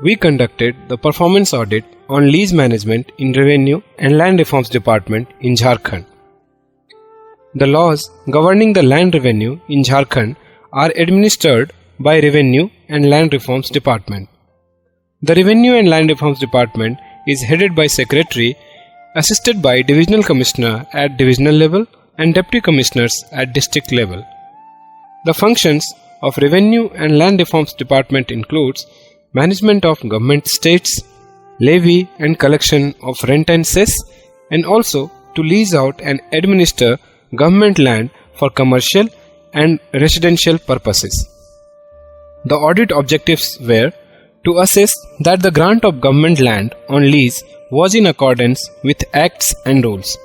we conducted the performance audit on lease management in Revenue and Land Reforms Department in Jharkhand. The laws governing the land revenue in Jharkhand are administered by Revenue and Land Reforms Department. The Revenue and Land Reforms Department is headed by Secretary, assisted by Divisional Commissioner at divisional level and Deputy Commissioners at district level. The functions of Revenue and Land Reforms Department includes management of government estates, levy and collection of rent and cess, and also to lease out and administer government land for commercial and residential purposes. The audit objectives were to assess that the grant of government land on lease was in accordance with acts and rules,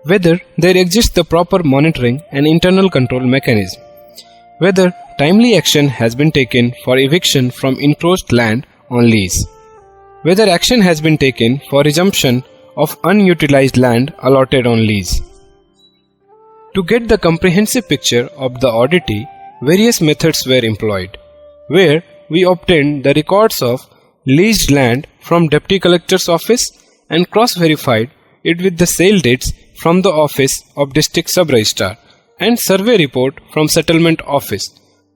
whether there exists the proper monitoring and internal control mechanism, whether timely action has been taken for eviction from encroached land on lease, whether action has been taken for resumption of unutilized land allotted on lease. To get the comprehensive picture of the auditee, various methods were employed, where we obtained the records of leased land from Deputy Collector's office and cross-verified it with the sale dates from the office of District Sub-Registrar and survey report from Settlement Office,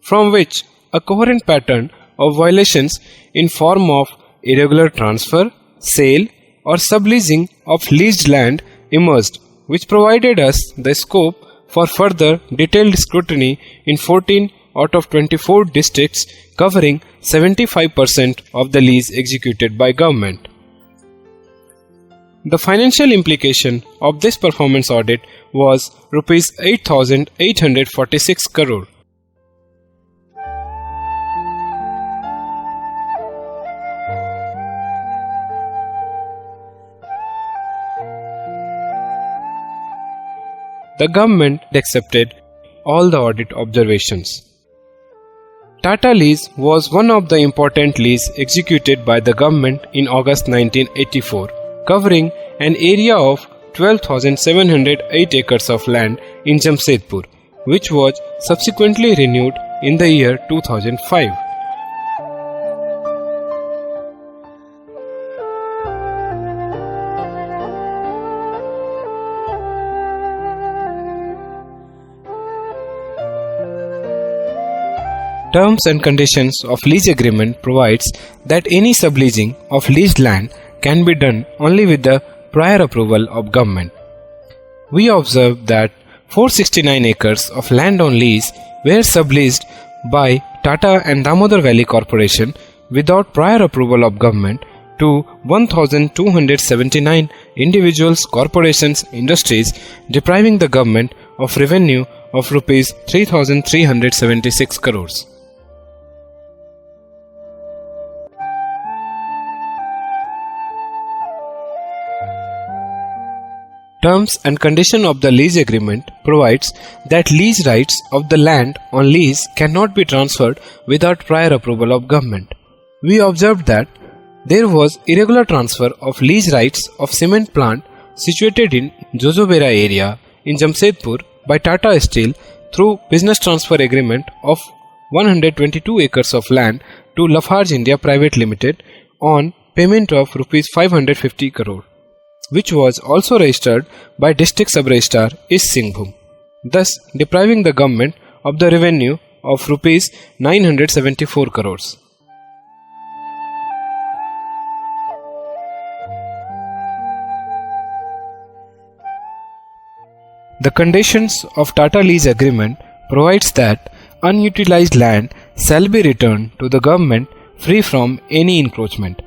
from which a coherent pattern of violations in form of irregular transfer, sale or subleasing of leased land emerged, which provided us the scope for further detailed scrutiny in 14 out of 24 districts covering 75% of the lease executed by government. The financial implication of this performance audit was Rs 8,846 crore. The government accepted all the audit observations. Tata Lease was one of the important leases executed by the government in August 1984, covering an area of 12,708 acres of land in Jamshedpur, which was subsequently renewed in the year 2005. Terms and conditions of lease agreement provides that any subleasing of leased land can be done only with the prior approval of government. We observed that 469 acres of land on lease were subleased by Tata and Damodar Valley Corporation without prior approval of government to 1,279 individuals, corporations, industries, depriving the government of revenue of Rs 3,376 crores. Terms and condition of the lease agreement provides that lease rights of the land on lease cannot be transferred without prior approval of government. We observed that there was irregular transfer of lease rights of cement plant situated in Jojobera area in Jamshedpur by Tata Steel through business transfer agreement of 122 acres of land to Lafarge India Private Limited on payment of Rs 550 crore. Which was also registered by District Sub-Registrar East Singhbhum, thus depriving the government of the revenue of Rs 974 crores. The conditions of Tata Lease Agreement provides that unutilized land shall be returned to the government free from any encroachment.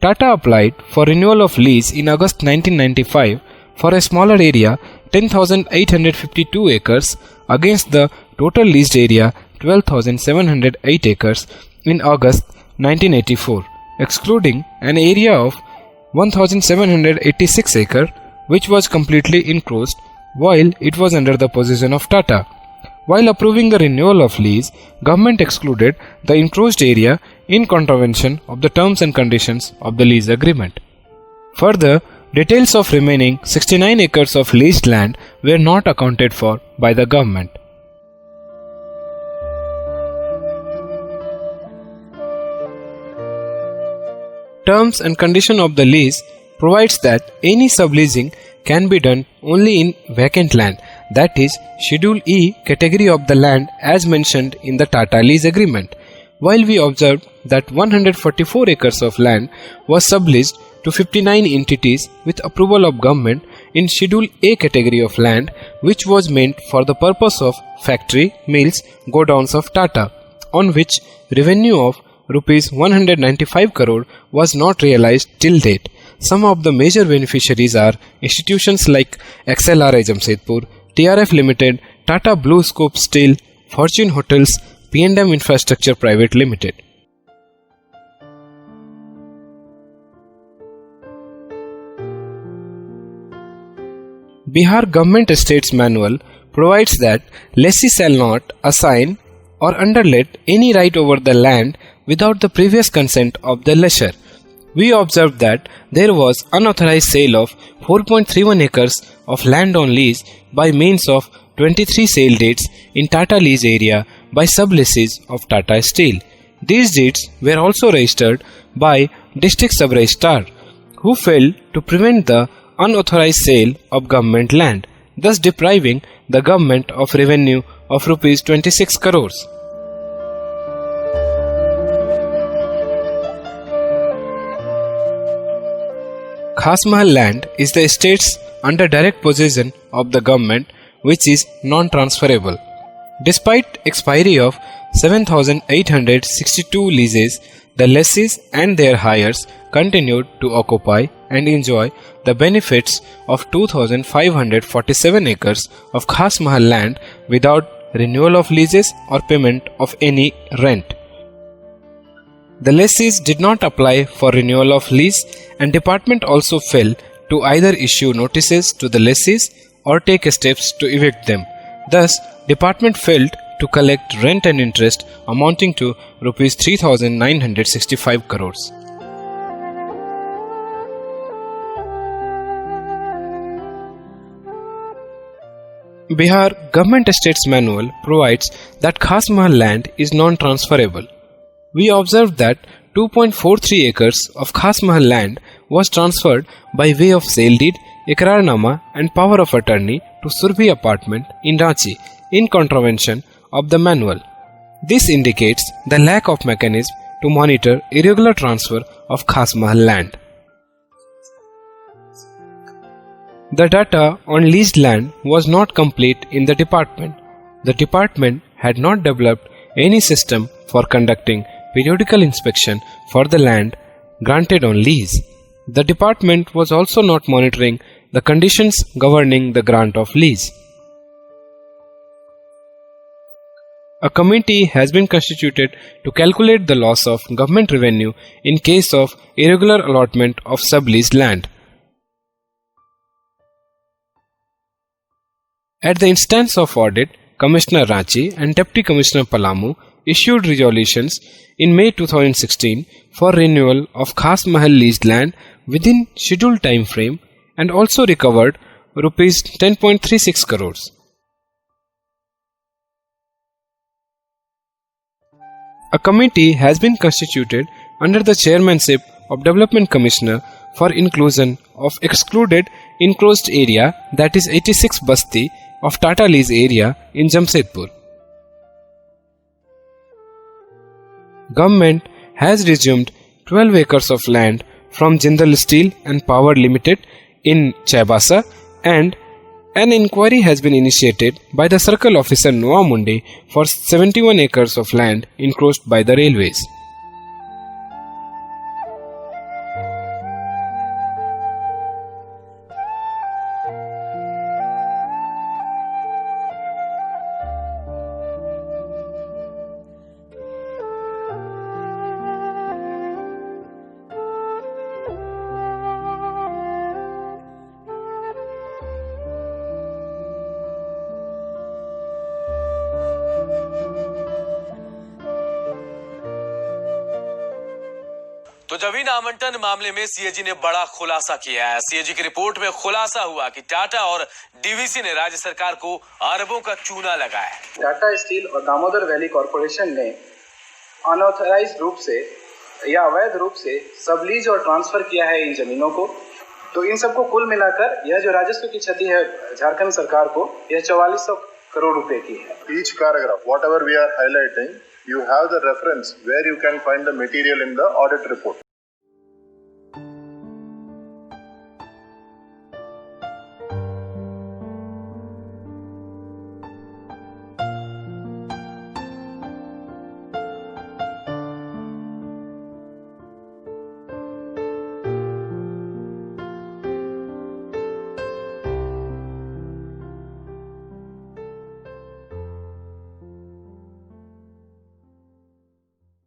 Tata applied for renewal of lease in August 1995 for a smaller area 10,852 acres against the total leased area 12,708 acres in August 1984, excluding an area of 1,786 acres which was completely encroached while it was under the possession of Tata. While approving the renewal of lease, government excluded the encroached area in contravention of the terms and conditions of the lease agreement. Further, details of remaining 69 acres of leased land were not accounted for by the government. Terms and condition of the lease provides that any subleasing can be done only in vacant land, that is Schedule E category of the land as mentioned in the Tata lease agreement. While we observed that 144 acres of land was subleased to 59 entities with approval of government in Schedule A category of land, which was meant for the purpose of factory, mills, godowns of Tata, on which revenue of Rs 195 crore was not realized till date. Some of the major beneficiaries are institutions like XLRI Jamshedpur, TRF Limited, Tata Blue Scope Steel, Fortune Hotels, P&M Infrastructure Private Limited. Bihar Government Estates Manual provides that lessee shall not assign or underlet any right over the land without the previous consent of the lessor. We observed that there was unauthorized sale of 4.31 acres of land on lease by means of 23 sale deeds in Tata lease area by sublessees of Tata Steel. These deeds were also registered by District Sub-Registrar, who failed to prevent the unauthorized sale of government land, thus depriving the government of revenue of Rs 26 crores. Khas Mahal land is the estates under direct possession of the government which is non-transferable. Despite expiry of 7,862 leases, the lessees and their heirs continued to occupy and enjoy the benefits of 2,547 acres of Khas Mahal land without renewal of leases or payment of any rent. The lessees did not apply for renewal of lease, and department also failed to either issue notices to the lessees or take steps to evict them. Thus, department failed to collect rent and interest amounting to Rs 3,965 crores. Bihar Government Estates Manual provides that Khas Mahal land is non-transferable. We observed that 2.43 acres of Khas Mahal land was transferred by way of sale deed, Iqrarnama and power of attorney to Surbhi apartment in Ranchi in contravention of the manual. This indicates the lack of mechanism to monitor irregular transfer of Khas Mahal land. The data on leased land was not complete in the department. The department had not developed any system for conducting periodical inspection for the land granted on lease. The department was also not monitoring the conditions governing the grant of lease. A committee has been constituted to calculate the loss of government revenue in case of irregular allotment of subleased land. At the instance of audit, Commissioner Ranchi and Deputy Commissioner Palamu issued resolutions in May 2016 for renewal of Khas Mahal leased land within scheduled time frame and also recovered Rs 10.36 crores. A committee has been constituted under the chairmanship of Development Commissioner for inclusion of excluded enclosed area, that is 86 Basti of Tata lease area in Jamshedpur. Government has resumed 12 acres of land from Jindal Steel and Power Limited in Chaibasa, and an inquiry has been initiated by the Circle Officer Noa Munde for 71 acres of land encroached by the railways. तो जमीन आवंटन मामले में CAG ने बड़ा खुलासा किया है। सीएजी की रिपोर्ट में खुलासा हुआ कि टाटा और डीवीसी ने राज्य सरकार को अरबों का चूना लगाया है। टाटा स्टील और दामोदर वैली कॉरपोरेशन ने अनऑथराइज्ड रूप से या अवैध रूप से सबलीज और ट्रांसफर किया है इन जमीनों को, तो इन सबको कुल मिलाकर यह जो राजस्व की क्षति है झारखंड सरकार को, यह 4400 करोड़ रुपए की है। Each paragraph, whatever we are highlighting, you have the reference where you can find the material in the audit report.